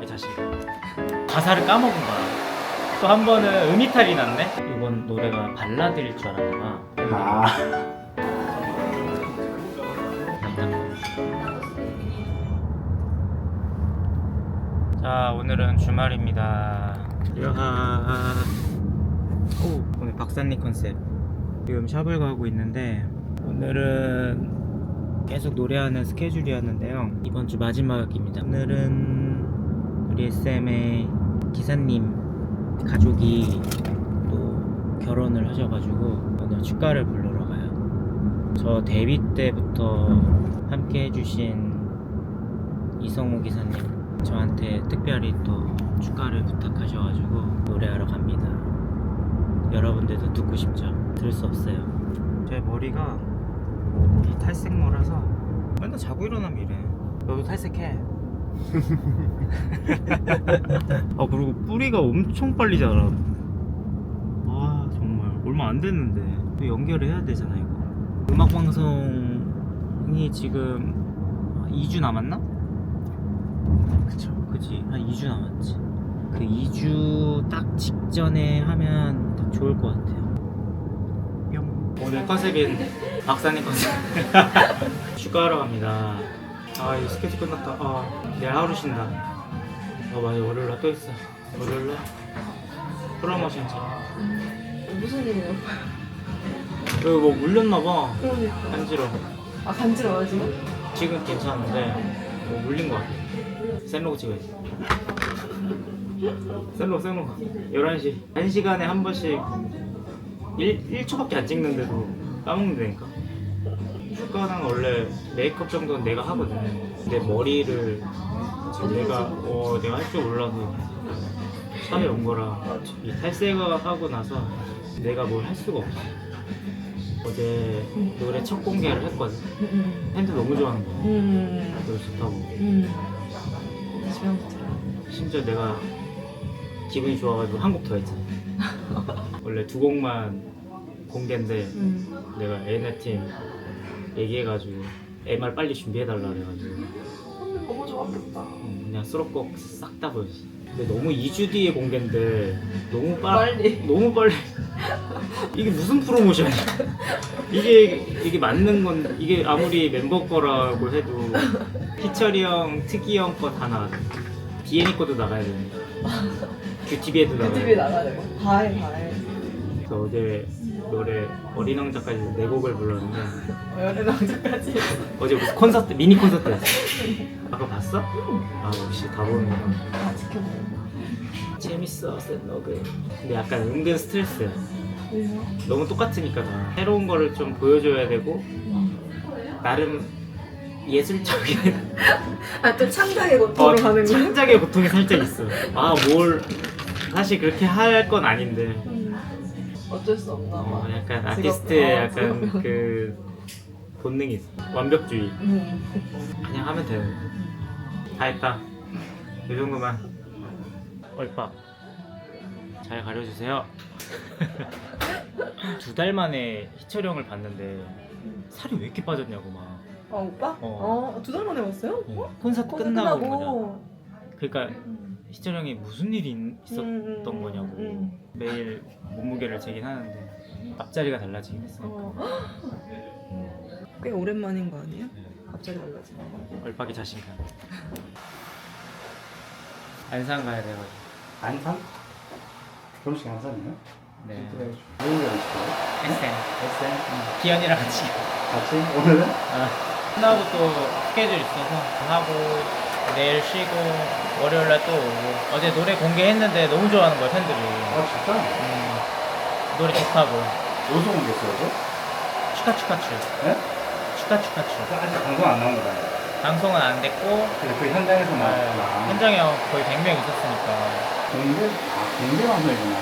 얼박이 자신감. 가사를 까먹은 거야. 또 한 번은 음이탈이 났네. 이번 노래가 발라드일 줄 알았나 봐. 자, 오늘은 주말입니다. 야하. 오, 오늘 박사님 컨셉. 지금 샵을 가고 있는데 오늘은 계속 노래하는 스케줄이었는데요. 이번 주 마지막입니다. 오늘은 우리 SM의 기사님 가족이 또 결혼을 하셔가지고 오늘 축가를 부르러 가요. 저 데뷔 때부터 함께 해주신 이성우 기사님 저한테 특별히 또 축가를 부탁하셔가지고 노래하러 갑니다. 여러분들도 듣고 싶죠? 들을 수 없어요. 제 머리가 이 탈색모라서 맨날 자고 일어나면 이래. 너도 탈색해. 아, 그리고 뿌리가 엄청 빨리 자라. 아, 정말 얼마 안 됐는데 또 연결을 해야 되잖아. 이거 음악방송이 지금 2주 남았나? 그쵸, 그치. 한 2주 남았지. 그 2주 딱 직전에 하면 딱 좋을 것 같아요. 뿅. 오늘 컨셉인 박사님 컨셉. 축가하러 갑니다. 아, 이 스케치 끝났다. 아, 내일 하루 쉰다. 맞아, 월요일날 또 있어. 월요일날 프로모션 차. 무슨 일이에요? 이거 뭐 물렸나봐. 그러니까. 간지러워. 아, 간지러워요 지금? 지금 괜찮은데 뭐 물린 것 같아. 셀로고 찍어야지. 셀로 11시 1시간에 한 번씩 1초밖에 안 찍는데도 까먹는다니까. 축가는 원래 메이크업 정도는 내가 하거든. 근데 머리를 내가 할 줄 몰라서 샵에 온 거라 이 탈색을 하고 나서 내가 뭘 할 수가 없어. 어제 노래 첫 공개를 했거든. 팬들 너무 좋아하는 거야. 노래 좋다고. 지금부터. 심지어 내가 기분이 좋아가지고 한 곡 더 했잖아. 원래 2곡만 공개인데 내가 N팀 얘기해가지고 MR 빨리 준비해달라 그래가지고 너무 좋았겠다. 그냥 수록곡 싹 다 보였어. 근데 너무 2주 뒤에 공개인데 너무 빨리. 너무 빨리. 이게 무슨 프로모션이야? 이게 맞는 건 이게 아무리 멤버 거라고 해도 희철이 형, 특이 형 거 다 나가잖아. 디에니 거도 나가야 되네. 큐티비에도 나가야 뮤직비디오 돼. 나가야 되고. 다 해. 그래서 어제 노래 어린 왕자까지 4곡을 불렀는데 연애 남자까지. 어제 무슨 콘서트, 미니 콘서트였어. 아까 봤어? 아, 역시 다 보는구나. 다 지켜보고. 재밌어, 샌너그. 근데 약간 은근 스트레스야. 왜요? 너무 똑같으니까 다. 새로운 거를 좀 보여줘야 되고 나름 예술적인 아, 또 창작의 고통으로 가는 거야? 창작의 고통이 살짝 있어. 아, 뭘 사실 그렇게 할 건 아닌데 어쩔 수 없나 봐. 약간 아티스트의 약간 즐겁구나. 그 본능이 있어. 완벽주의. 그냥 하면 되는 거. 다 했다. 이 정도만. 얼박 잘 가려주세요. 2달 만에 희철이 형을 봤는데 살이 왜 이렇게 빠졌냐고 막. 아, 오빠? 2달 만에 왔어요? 콘서트 콘서트 끝나고 끝나고. 그러니까 희철이 형이 무슨 일이 있었던 거냐고. 매일 몸무게를 재긴 하는데 앞자리가 달라지긴 했으니까. 꽤 오랜만인 거 아니에요? 갑자기 달라지는 거. 얼박이 자신감. 안산 가야 돼가지고. 안산? 결혼식 안산이에요? 네. 누구 결혼식이에요? SM SM? 기현이랑 같이. 같이? 오늘은? 끝나고 또 스케줄 있어서 하고 내일 쉬고 월요일날 또 오고. 어제 노래 공개했는데 너무 좋아하는 거야 팬들이. 아 진짜? 노래 좋다고. 어디서 공개했어요? 축하축하추. 네? 축하축하추. 아직 방송 안 나온 거잖아요. 방송은 안 됐고 그 현장에서 나왔구나. 현장에 거의 100명 있었으니까. 공개 방송이구나.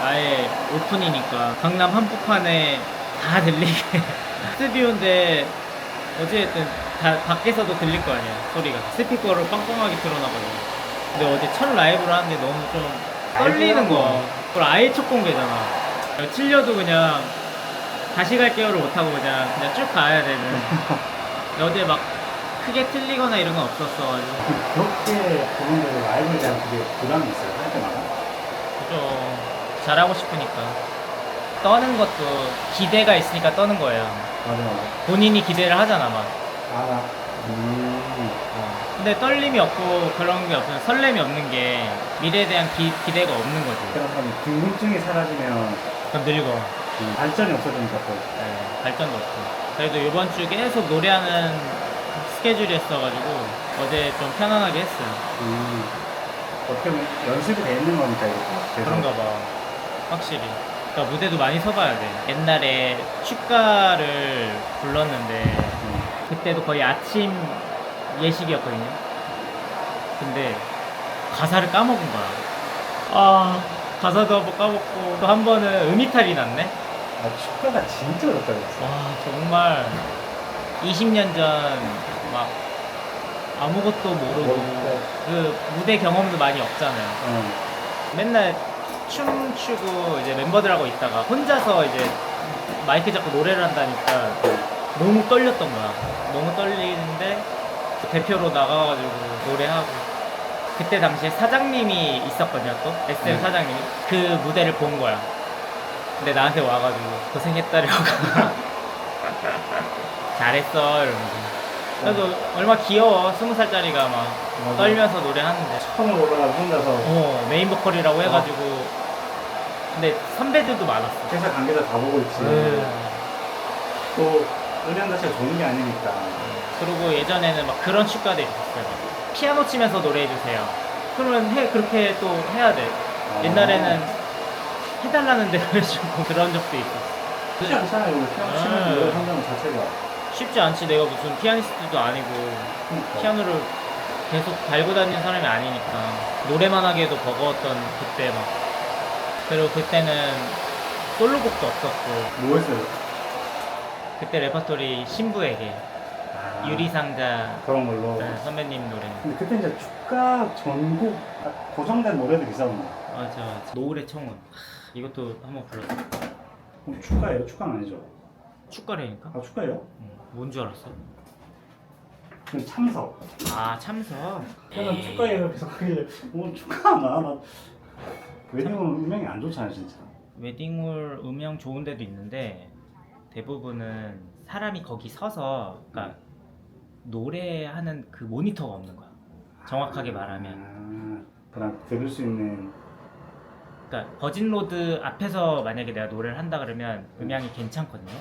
아예 오픈이니까 강남 한복판에 다 들리게. 스튜디오인데 어쨌든 다 밖에서도 들릴 거 아니야 소리가. 스피커로 빵빵하게 틀어놔가지고. 근데 어제 첫 라이브를 하는데 너무 좀 떨리는 거야. 그걸 아예 첫 공개잖아. 틀려도 그냥 다시 갈게요를 못하고 그냥 쭉 가야 되는. 근데 어제 막 크게 틀리거나 이런 건 없었어가지고. 그렇게 부분들로 라이브에 대한 그게 부담이 있어요, 할 때마다. 그죠. 잘하고 싶으니까. 떠는 것도 기대가 있으니까 떠는 거예요. 맞아. 본인이 기대를 하잖아, 막. 알아. 근데 떨림이 없고 그런 게 없으면 설렘이 없는 게 미래에 대한 기대가 없는 거지. 그럼 궁금증이 사라지면 그럼 늙어. 발전이 없어지니까 또. 네, 발전도 없고. 그래도 이번 주 계속 노래하는 스케줄이었어가지고 어제 좀 편안하게 했어요. 어떻게 보면 연습이 돼 있는 거니까 이거. 계속. 그런가 봐. 확실히. 그러니까 무대도 많이 서봐야 돼. 옛날에 축가를 불렀는데 그때도 거의 아침 예식이었거든요. 근데 가사를 까먹은 거야. 아, 가사도 한번 까먹고 또 한 번은 음이탈이 났네. 아, 축가가 진짜 어렵다 그랬어. 와, 정말 20년 전 막 아무것도 모르고 그 무대 경험도 많이 없잖아요. 맨날 춤추고 이제 멤버들하고 있다가 혼자서 이제 마이크 잡고 노래를 한다니까 너무 떨렸던 거야. 너무 떨리는데 대표로 나가가지고 노래하고 그때 당시에 사장님이 있었거든요. 또 SM 사장님이 그 무대를 본 거야. 근데 나한테 와가지고 고생했다려고 잘했어 이러면서. 그래도 얼마 귀여워. 20살짜리가 막 맞아. 떨면서 노래하는데 처음 올라가서 혼자서 메인 보컬이라고 해가지고 근데 선배들도 많았어. 회사 관계자 다 보고 있지. 또 은행 자체가 좋은 게 아니니까. 그리고 예전에는 막 그런 축가들이 있었어요. 막 피아노 치면서 노래해주세요. 그러면 그렇게 또 해야 돼. 옛날에는 해달라는 대로 해주고 그런 적도 있었어. 쉽지 않잖아요. 이거 피아노 치면서 노래 한다는 자체가. 쉽지 않지. 내가 무슨 피아니스트도 아니고 그러니까. 피아노를 계속 달고 다니는 사람이 아니니까 노래만 하기에도 버거웠던 그때 막. 그리고 그때는 솔로곡도 없었고 뭐 했어요? 그때 레퍼토리 신부에게 유리상자 그런 걸로. 선배님 노래. 근데 그때 이제 축가 전곡 고정된 노래들이 있었는데. 맞아. 노을의 청혼. 이것도 한번 불렀어. 축가예요? 축가는 아니죠? 축가라니까? 아, 축가예요? 뭔 줄 알았어? 그럼 참석. 아, 참석. 그래서 축가예요. 계속 하길래 축가나? 나 웨딩은 음향이 안 좋잖아요, 진짜. 웨딩홀 음향 좋은 데도 있는데 대부분은 사람이 거기 서서 그러니까 노래하는 그 모니터가 없는 거야. 정확하게 말하면. 그냥 들을 수 있는. 그러니까 버진로드 앞에서 만약에 내가 노래를 한다 그러면 음향이 괜찮거든요.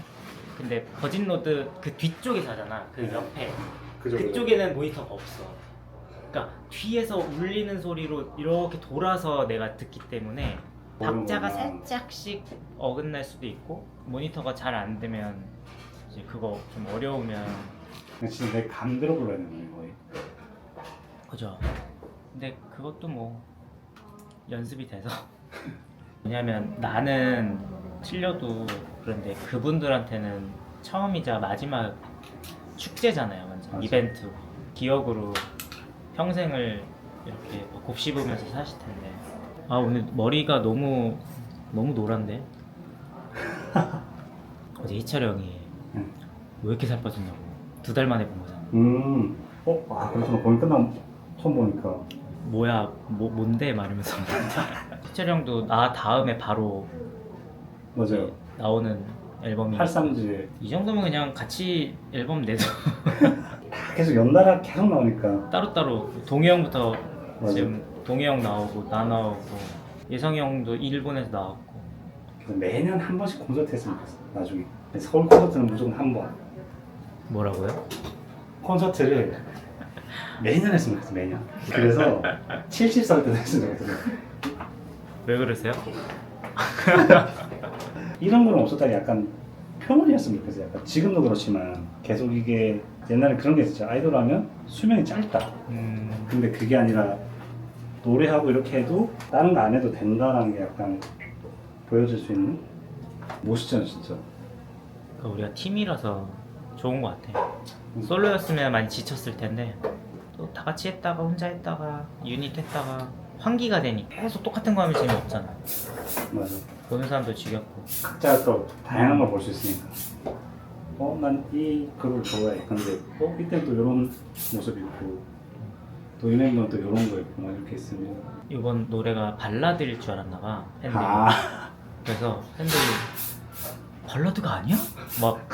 근데 버진로드 그 뒤쪽에서 하잖아. 그 옆에. 그쪽에는 모니터가 없어. 그러니까 뒤에서 울리는 소리로 이렇게 돌아서 내가 듣기 때문에 박자가 살짝씩 어긋날 수도 있고 모니터가 잘 안 되면 이제 그거 좀 어려우면 진짜 내 감대로 불러야 되는 거예요, 거의. 그죠. 근데 그것도 뭐 연습이 돼서 왜냐면 나는 틀려도 그런데 그분들한테는 처음이자 마지막 축제잖아요. 완전 맞아. 이벤트 기억으로 평생을 이렇게 곱씹으면서 사실 텐데. 아, 오늘 머리가 너무 노란데. 어제 희철이 형이 응. 왜 이렇게 살 빠졌냐고 2달 만에 본 거잖아. 그렇구나. 거기 끝나고 처음 보니까. 뭐야, 뭔데? 말하면서. 희철이 형도 나 다음에 바로 맞아요. 나오는 앨범이 83지. 이 정도면 그냥 같이 앨범 내도 계속 연달아 계속 나오니까. 따로따로 동해 형부터 맞아. 지금 동해 형 나오고 나 나오고 예성이 형도 일본에서 나왔고. 그래서 매년 한 번씩 콘서트 했으면 좋겠어, 나중에. 서울 콘서트는 무조건 한 번. 뭐라고요? 콘서트를 매년 했으면 좋겠어, 매년. 그래서 70살 때도 했으면 좋겠어. 왜 그러세요? 이런 거는 없었다니 약간 표본이었으면 좋겠어. 약간 지금도 그렇지만 계속 이게 옛날에 그런 게 있었죠. 아이돌 하면 수명이 짧다. 근데 그게 아니라 노래하고 이렇게 해도 다른 거 안 해도 된다라는 게 약간 보여줄 수 있는 멋있잖아, 진짜. 그러니까 우리가 팀이라서 좋은 것 같아. 솔로였으면 많이 지쳤을 텐데 또 다 같이 했다가 혼자 했다가 유닛 했다가 환기가 되니 계속 똑같은 거 하면 재미없잖아. 맞아. 보는 사람도 지겹고. 각자 또 다양한 걸 볼 수 있으니까. 난 이 글을 좋아해. 근데 이때 또 이런 모습이 있고 또 이 멤버는 또 이런 거 있고 막 이렇게 있으면 이번 노래가 발라드일 줄 알았나 봐 팬들이. 그래서 팬들이 발라드가 아니야? 막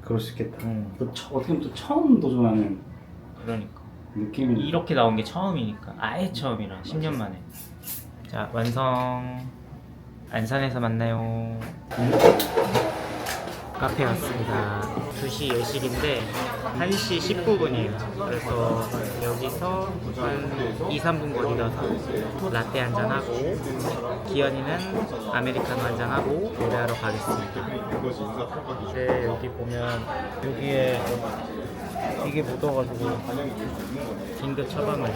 그럴 수 있겠다. 음. 또 어떻게 보면 또 처음 도전하는 그러니까 느낌이 이렇게 나온 게 처음이니까 아예 처음이라 10년 만에. 자 완성. 안산에서 만나요. 카페 왔습니다. 2시 예식인데 1시 19분이에요. 그래서 여기서 한 2, 3분 거리라서 라떼 한잔하고 기현이는 아메리카노 한잔하고 노래하러 가겠습니다. 이제 여기 보면 여기에 이게 묻어가지고 긴급 처방을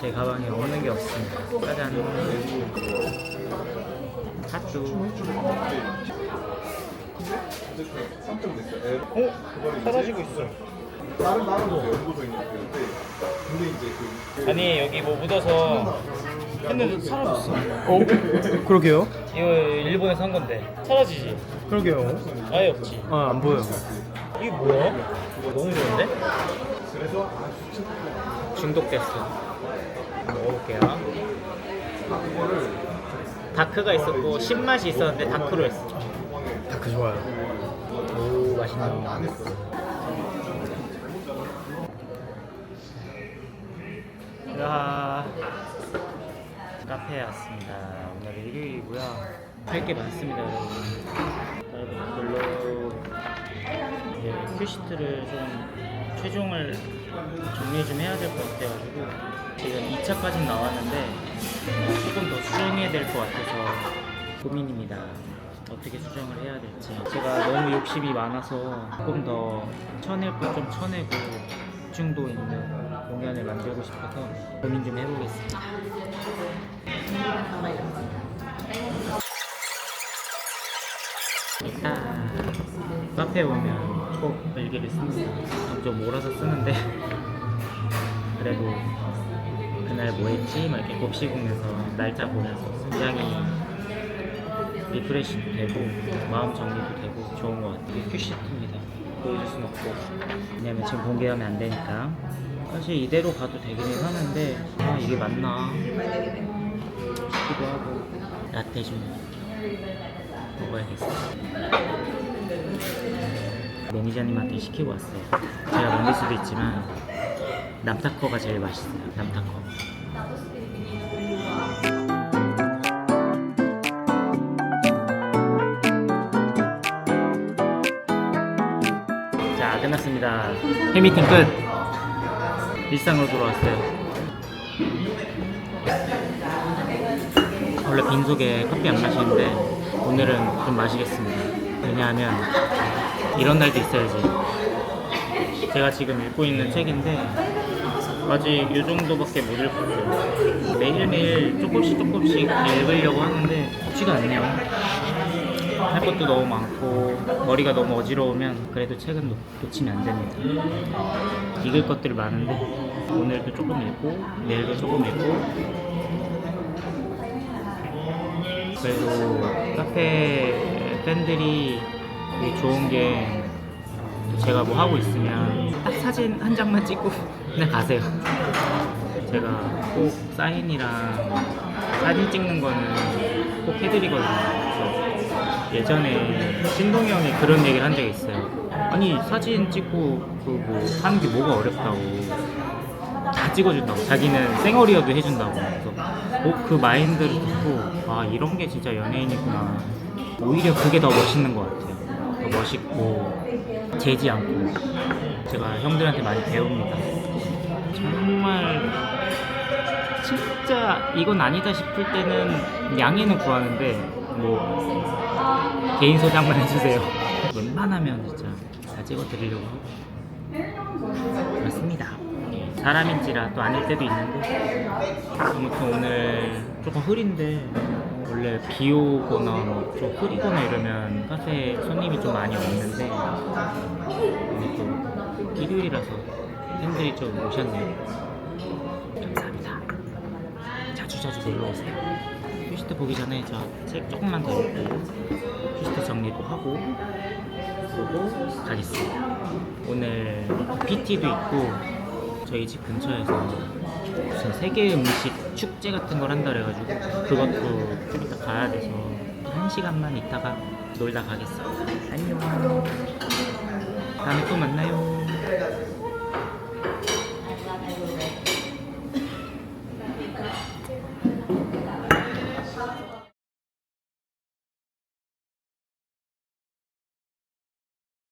제 가방에 없는 게 없습니다. 짜잔. 핫도. 사라지고 있어. 다른 연구소 있는 건데 근데 이제 그 아니 여기 뭐 묻어서 했는데 사라졌어. 그러게요. 이거 일본에서 한 건데 사라지지? 그러게요. 아예 없지. 아, 안 보여. 이게 뭐야? 너무 좋은데? 그래서 중독됐어. 먹어볼게요. 다크가 있었고 신맛이 있었는데 다크로 했어. 다크 좋아요. 오 맛있네. 야 카페에 왔습니다. 오늘 일요일이고요. 할 게 많습니다, 여러분. 별로 이제 큐시트를 좀 최종을 정리 좀 해야 될 것 같아가지고 지금 2차까지 나왔는데 조금 더 수정해야 될 것 같아서 고민입니다. 어떻게 수정을 해야 될지. 제가 너무 욕심이 많아서 조금 더 쳐낼 것 좀 쳐내고 집중도 있는 공연을 만들고 싶어서 고민 좀 해보겠습니다. 일단 카페에 오면 꼭 일기를 씁니다. 좀 몰아서 쓰는데 그래도 그날 뭐 했지? 막 이렇게 곱씹으면서 날짜 보면서 굉장히 리프레시도 되고 마음 정리도 되고 좋은 것 같아요. 큐시트입니다. 보여줄 순 없고 왜냐면 지금 공개하면 안 되니까. 사실 이대로 가도 되기는 하는데 아 이게 맞나 싶기도 하고 라떼 좀 먹어야겠어. 매니저님한테 시키고 왔어요. 제가 만들 수도 있지만 남타커가 제일 맛있어요. 남타커. 자 끝났습니다. 팬미팅 끝. 일상으로 돌아왔어요. 원래 빈속에 커피 안 마시는데 오늘은 좀 마시겠습니다. 왜냐하면 이런 날도 있어야지. 제가 지금 읽고 있는 책인데 아직 이 정도밖에 못 읽었어요. 매일매일 조금씩 읽으려고 하는데 쉽지가 않네요. 할 것도 너무 많고 머리가 너무 어지러우면 그래도 책은 놓치면 안 됩니다. 읽을 것들이 많은데 오늘도 조금 읽고 내일도 조금 읽고. 그래도 카페 팬들이 좋은 게 제가 뭐 하고 있으면 딱 사진 한 장만 찍고 그냥 가세요. 제가 꼭 사인이랑 사진 찍는 거는 꼭 해드리거든요. 그래서 예전에 신동이 형이 그런 얘기를 한 적이 있어요. 아니 사진 찍고 그 뭐 하는 게 뭐가 어렵다고, 다 찍어준다고, 자기는 쌩얼이어도 해준다고. 그래서 그 마인드를 듣고 아 이런 게 진짜 연예인이구나. 오히려 그게 더 멋있는 것 같아요. 더 멋있고 재지 않고. 제가 형들한테 많이 배웁니다. 정말 진짜 이건 아니다 싶을 때는 양해는 구하는데 뭐 개인 소장만 해주세요. 웬만하면 진짜 다 찍어드리려고 하고 그렇습니다. 사람인지라 또 아닐 때도 있는데 아무튼 오늘 조금 흐린데 원래 비 오거나 좀 흐리거나 이러면 카페에 손님이 좀 많이 없는데 오늘 또 일요일이라서 팬들이 좀 오셨네요. 감사합니다. 자주 놀러오세요. 큐시트 보기 전에 저 책 조금만 더 읽고 큐시트 정리도 하고 보고 가겠습니다. 오늘 PT도 있고 저희 집 근처에서 무슨 세계 음식 축제 같은 걸 한다 그래가지고 그것도 좀 이따 가야 돼서 1시간만 있다가 놀다 가겠습니다. 안녕. 다음에 또 만나요.